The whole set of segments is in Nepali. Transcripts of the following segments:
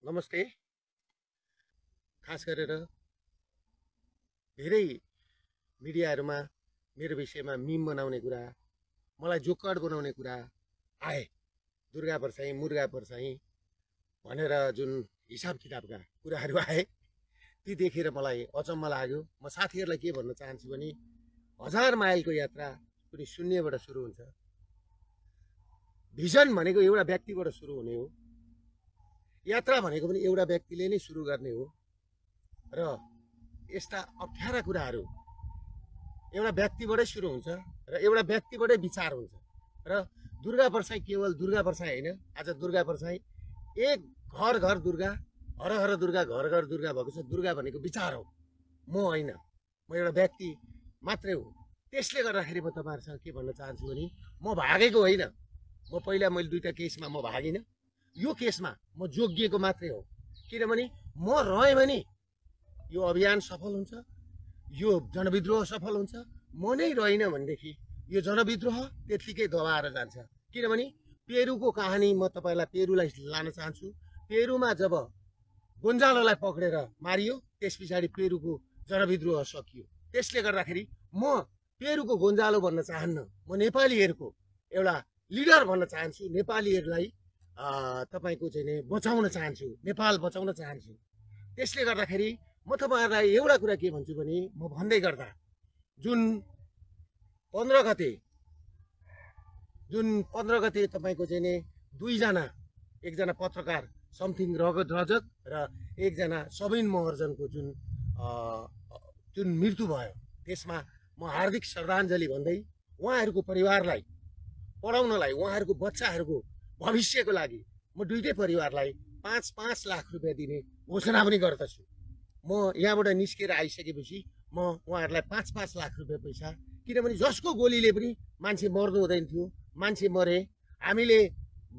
नमस्ते। खास गरेर धेरै मिडियाहरूमा मेरो विषयमा मिम बनाउने कुरा, मलाई जोकड बनाउने कुरा आए। दुर्गा पर्साई मुर्गा पर्साई भनेर जुन हिसाब किताबका कुराहरू आए ती देखेर मलाई अचम्म लाग्यो। म साथीहरूलाई के भन्न चाहन्छु भने 1000 माइलको यात्रा कुनै शून्यबाट सुरु हुन्छ। भिजन भनेको एउटा व्यक्तिबाट सुरु हुने हो। यात्रा भनेको पनि एउटा व्यक्तिले नै सुरु गर्ने हो र यस्ता अप्ठ्यारा कुराहरू एउटा व्यक्तिबाटै सुरु हुन्छ र एउटा व्यक्तिबाटै विचार हुन्छ। र दुर्गा पर्साई केवल दुर्गा पर्साई होइन, आज दुर्गा पर्साई एक घर घर दुर्गा, हर हर दुर्गा, घर घर दुर्गा भएको छ। दुर्गा भनेको विचार हो, म होइन, म एउटा व्यक्ति मात्रै हो। त्यसले गर्दाखेरि म तपाईँहरूसँग के भन्न चाहन्छु भने म भागेको होइन। मैले दुईटा केसमा म भागिनँ। यो केसमा म जोगिएको मात्रै हो, किनभने म रहेँ भने यो अभियान सफल हुन्छ, यो जनविद्रोह सफल हुन्छ। म नै रहेन भनेदेखि यो जनविद्रोह त्यत्तिकै दबाएर जान्छ। किनभने पेरुको कहानी म तपाईँलाई पेरुलाई लान चाहन्छु। पेरुमा जब गोन्जालोलाई पक्रेर मारियो त्यस पछाडि पेरुको जनविद्रोह सकियो। त्यसले गर्दाखेरि म पेरुको गोन्जालो भन्न चाहन्न, म नेपालीहरूको एउटा लिडर भन्न चाहन्छु। नेपालीहरूलाई तपाईँको चाहिँ बचाउन चाहन्छु, नेपाल बचाउन चाहन्छु। त्यसले गर्दाखेरि म तपाईँहरूलाई एउटा कुरा के भन्छु भने म भन्दै गर्दा जुन 15 गते तपाईँको चाहिँ दुईजना, एकजना पत्रकार समथिङ रगत रजक र एकजना सबिन महर्जनको जुन मृत्यु भयो, त्यसमा म हार्दिक श्रद्धाञ्जली भन्दै उहाँहरूको परिवारलाई पढाउनलाई, उहाँहरूको बच्चाहरूको भविष्यको लागि म दुईटै परिवारलाई 5-5 लाख रुपियाँ दिने घोषणा पनि गर्दछु। म यहाँबाट निस्केर आइसकेपछि म उहाँहरूलाई 5-5 लाख रुपियाँ पैसा, किनभने जसको गोलीले पनि मान्छे मर्नु हुँदैन थियो, मान्छे मरे। हामीले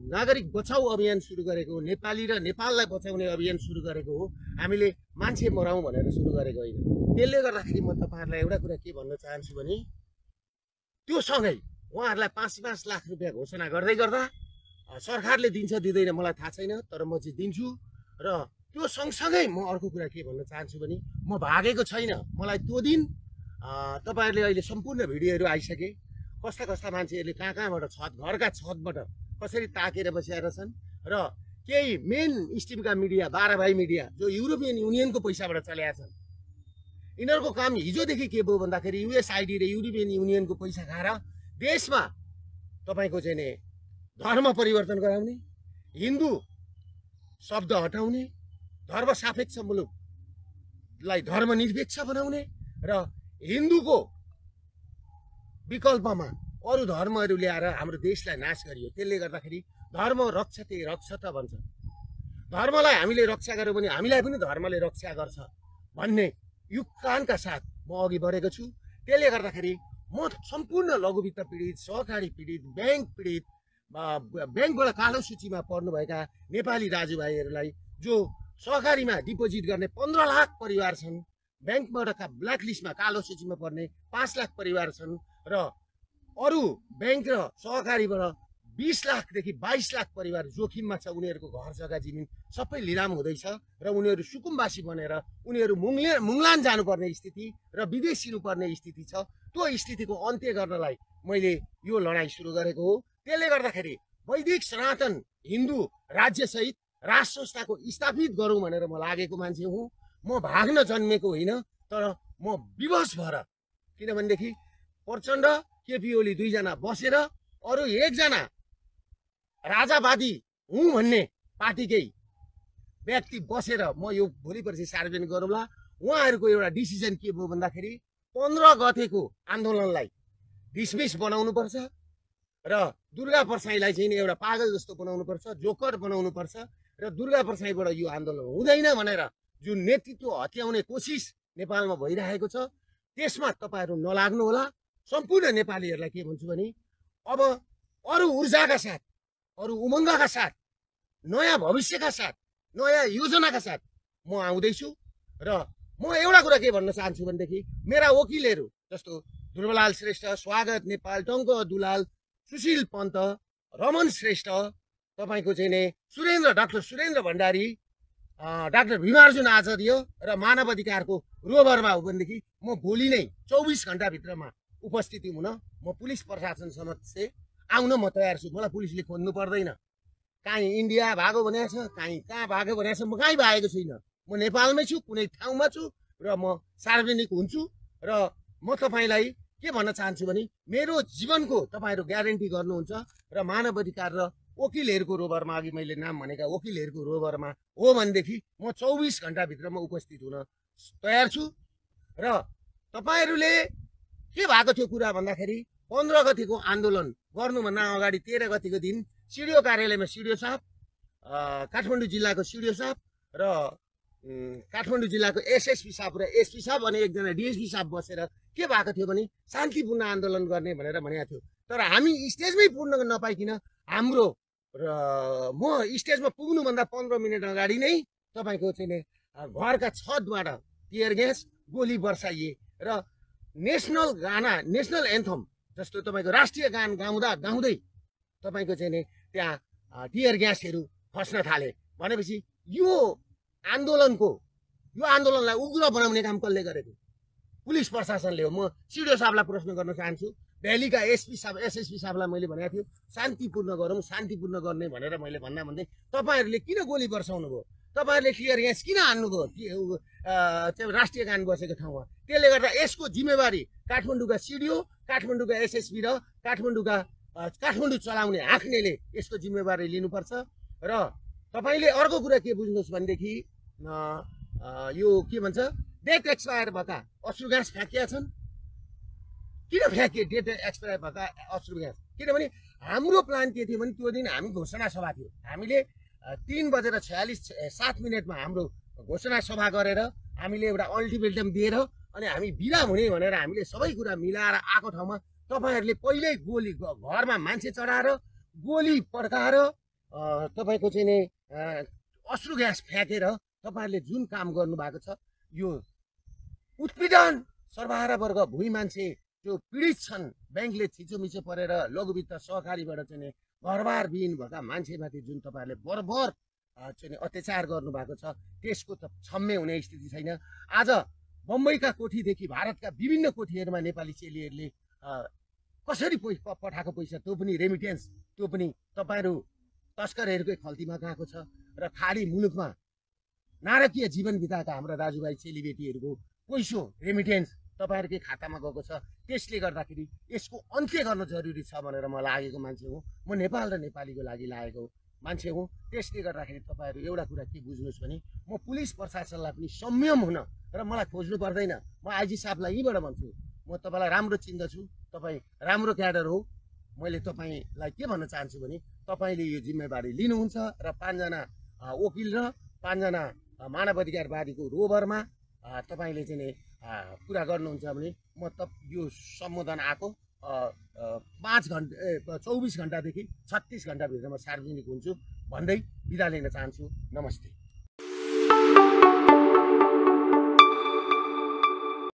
नागरिक बचाउ अभियान सुरु गरेको हो, नेपाली र नेपाललाई बचाउने अभियान सुरु गरेको हो। हामीले मान्छे मराउँ भनेर सुरु गरेको होइन। त्यसले गर्दाखेरि म तपाईँहरूलाई एउटा कुरा के भन्न चाहन्छु भने त्यो सँगै उहाँहरूलाई 5-5 लाख रुपियाँ घोषणा गर्दै गर्दा सरकारले दिन्छ दिँदैन मलाई थाहा छैन, तर म चाहिँ दिन्छु। र त्यो सँगसँगै म अर्को कुरा के भन्न चाहन्छु भने म भागेको छैन। मलाई त्यो दिन तपाईँहरूले अहिले सम्पूर्ण भिडियोहरू आइसके, कस्ता कस्ता मान्छेहरूले कहाँबाट घरका छतबाट कसरी ताकेर बसेर छन्। र केही मेन स्ट्रिमका मिडिया, 12 भाइ मिडिया जो युरोपियन युनियनको पैसाबाट चलेका छन्, यिनीहरूको काम हिजोदेखि के भयो भन्दाखेरि युएसआइडी र युरोपियन युनियनको पैसा खाएर देशमा तपाईँको चाहिँ धर्म परिवर्तन गराउने, हिन्दू शब्द हटाउने, धर्मसापेक्ष मुलुकलाई धर्मनिरपेक्ष बनाउने र हिन्दूको विकल्पमा अरू धर्महरू ल्याएर हाम्रो देशलाई नाश गरियो। त्यसले गर्दाखेरि धर्म रक्षते रक्षत भन्छ। धर्मलाई हामीले रक्षा गर्यौँ भने हामीलाई पनि धर्मले रक्षा गर्छ भन्ने युक्कानका साथ म अघि बढेको छु। त्यसले गर्दाखेरि म सम्पूर्ण लघुवित्त पीडित, सहकारी पीडित, ब्याङ्क पीडित, ब्याङ्कबाट कालो सूचीमा पर्नुभएका नेपाली दाजुभाइहरूलाई जो सहकारीमा डिपोजिट गर्ने 15 लाख परिवार छन्, ब्याङ्कबाट ब्ल्याक लिस्टमा कालो सूचीमा पर्ने 5 लाख परिवार छन् र अरू ब्याङ्क र सहकारीबाट 20 लाखदेखि 22 लाख परिवार जोखिममा छ। उनीहरूको घर जग्गा जमिन सबै लिलाम हुँदैछ र उनीहरू सुकुम्बासी बनेर उनीहरू मुङलान जानुपर्ने स्थिति र विदेश हिँड्नुपर्ने स्थिति छ। त्यो स्थितिको अन्त्य गर्नलाई मैले यो लडाइँ सुरु गरेको हो। त्यसले गर्दाखेरि वैदिक सनातन हिन्दू राज्यसहित राष्ट्र संस्थाको स्थापित गरौँ भनेर म लागेको मान्छे हुँ। म भाग्न जन्मेको होइन, तर म विवश भएर, किनभनेदेखि प्रचण्ड, केपी ओली दुईजना बसेर अरू एकजना राजावादी हुँ भन्ने पार्टीकै व्यक्ति बसेर म यो भोलि पर्सि सार्वजनिक गरौँला। उहाँहरूको एउटा डिसिजन के भयो भन्दाखेरि 15 गतेको आन्दोलनलाई डिसमिस बनाउनुपर्छ र दुर्गा पर्साईलाई चाहिँ एउटा पागल जस्तो बनाउनुपर्छ, जोकर बनाउनुपर्छ र दुर्गा पर्साईबाट यो आन्दोलन हुँदैन भनेर जुन नेतृत्व हत्याउने कोसिस नेपालमा भइरहेको छ त्यसमा तपाईँहरू नलाग्नु होला। सम्पूर्ण नेपालीहरूलाई के भन्छु भने अब अरू ऊर्जाका साथ, अरू उमङ्गका साथ, नयाँ भविष्यका साथ, नयाँ योजनाका साथ म आउँदैछु। र म एउटा कुरा के भन्न चाहन्छु भनेदेखि मेरा वकिलहरू जस्तो ध्रुवलाल श्रेष्ठ, स्वागत नेपाल, टङ्क दुलाल, सुशील पन्त, रमन श्रेष्ठ, तपाईँको चाहिँ डाक्टर सुरेन्द्र भण्डारी, डाक्टर भीमार्जुन आचार्य र मानव अधिकारको रोभरमा हो भनेदेखि म भोलि नै 24 घण्टाभित्रमा उपस्थिति हुन म पुलिस प्रशासन समक्ष आउन म तयार छु। मलाई पुलिसले खोज्नु पर्दैन। काहीँ इन्डिया भागो भनेको छ, कहाँ भागो भनेको छ, म कहीँ भागेको छुइनँ। म नेपालमै छु, कुनै ठाउँमा छु र म सार्वजनिक हुन्छु। र म तपाईँलाई के भन्न चाहन्छु भने मेरो जीवनको तपाईँहरू ग्यारेन्टी गर्नुहुन्छ र मानव अधिकार र वकिलहरूको रोभरमा, अघि मैले नाम भनेका वकिलहरूको रोभरमा हो भनेदेखि म 24 घण्टाभित्रमा उपस्थित हुन तयार छु। र तपाईँहरूले के भएको थियो कुरा भन्दाखेरि 15 गतिको आन्दोलन गर्नुभन्दा अगाडि 13 गतिको दिन सिडिओ कार्यालयमा सिडिओ साहब, काठमाडौँ जिल्लाको सिडिओ साहब र काठमाडौँ जिल्लाको एसएसपी साहब र एसपी साहब अनि एकजना डिएसपी साहब बसेर के भएको थियो भने शान्तिपूर्ण आन्दोलन गर्ने भनेर भनेको थियो। तर हामी स्टेजमै पुग्न नपाइकन हाम्रो र म स्टेजमा पुग्नुभन्दा 15 मिनट अगाडि नै तपाईँको चाहिँ घरका छतबाट टियर ग्यास गोली बर्साइए र नेसनल गाना, नेसनल एन्थम जस्तो तपाईँको राष्ट्रिय गान गाउँदै तपाईँको चाहिँ नि त्यहाँ टियर ग्यासहरू खस्न थाले। भनेपछि यो आन्दोलनलाई उग्र बनाउने काम कसले गरेको? पुलिस प्रशासनले हो। म सिडिओ साहबलाई प्रश्न गर्न चाहन्छु। भ्यालीका एसपी साहब, एसएसपी साहबलाई मैले भनेको थियो शान्तिपूर्ण गरौँ, शान्तिपूर्ण गर्ने भनेर मैले भन्दै तपाईँहरूले किन गोली बर्साउनु भयो? तपाईँहरूले टियर ग्यास किन हान्नुभयो राष्ट्रिय गान बसेको ठाउँमा? त्यसले गर्दा यसको जिम्मेवारी काठमाडौँका सिडिओ, काठमाडौँका एसएसपी र काठमाडौँ चलाउने हाँक्नेले यसको जिम्मेवारी लिनुपर्छ। र तपाईँले अर्को कुरा के बुझ्नुहोस् भनेदेखि यो के भन्छ, डेट एक्सपायर भएका अश्रु ग्यास फ्याँकिया छन्। किन फ्याँकिए डेट एक्सपायर भएका अश्रु ग्यास? किनभने हाम्रो प्लान के थियो भने त्यो दिन हामी घोषणा सभा थियो। हामीले 3:46 हाम्रो घोषणा सभा गरेर हामीले एउटा अल्टिमेटम दिएर अनि हामी बिदा हुने भनेर हामीले सबै कुरा मिलाएर आएको ठाउँमा तपाईँहरूले पहिल्यै गोली घरमा मान्छे चढाएर गोली पड्काएर तपाईँको चाहिँ नि अश्रु ग्यास फ्याँकेर तपाईँहरूले जुन काम गर्नुभएको छ यो उत्पीडन सर्वहारा वर्ग भुइँ मान्छे जो पीडित छन्, ब्याङ्कले थिचोमिचो परेर लघुवित्त सहकारीबाट चाहिँ नि घरबार विहीन भएका मान्छेमाथि जुन तपाईँहरूले बरबर चाहिँ अत्याचार गर्नुभएको छ त्यसको त क्षम्य हुने स्थिति छैन। आज बम्बईका कोठीदेखि भारतका विभिन्न कोठीहरूमा नेपाली चेलीहरूले कसरी पठाएको पैसा त्यो पनि रेमिटेन्स, त्यो पनि तपाईँहरू तस्करहरूकै खल्तीमा गएको छ। र खाडी मुलुकमा नारकीय जीवन बिताएका हाम्रा दाजुभाइ चेलीबेटीहरूको पैसो रेमिटेन्स तपाईँहरूकै खातामा गएको छ। त्यसले गर्दाखेरि यसको अन्त्य गर्न जरुरी छ भनेर म लागेको मान्छे हो। म नेपाल र नेपालीको लागि लागेको मान्छे हो। त्यसले गर्दाखेरि तपाईँहरू एउटा कुरा के बुझ्नुहोस् भने म पुलिस प्रशासनलाई पनि संयम हुन र मलाई खोज्नु पर्दैन। म आइजी साहबलाई यहीँबाट भन्छु, म तपाईँलाई राम्रो चिन्दछु, तपाईँ राम्रो क्याडर हो। मैले तपाईँलाई के भन्न चाहन्छु भने तपाईँले यो जिम्मेवारी लिनुहुन्छ र 5 जना वकिल र 5 जना मानव अधिकारवादीको रोभरमा तपाईँले चाहिँ नि कुरा गर्नुहुन्छ भने म यो सम्बोधन आएको 24 घण्टादेखि 36 घण्टाभित्रमा सार्वजनिक हुन्छु भन्दै बिदा लिन चाहन्छु। नमस्ते।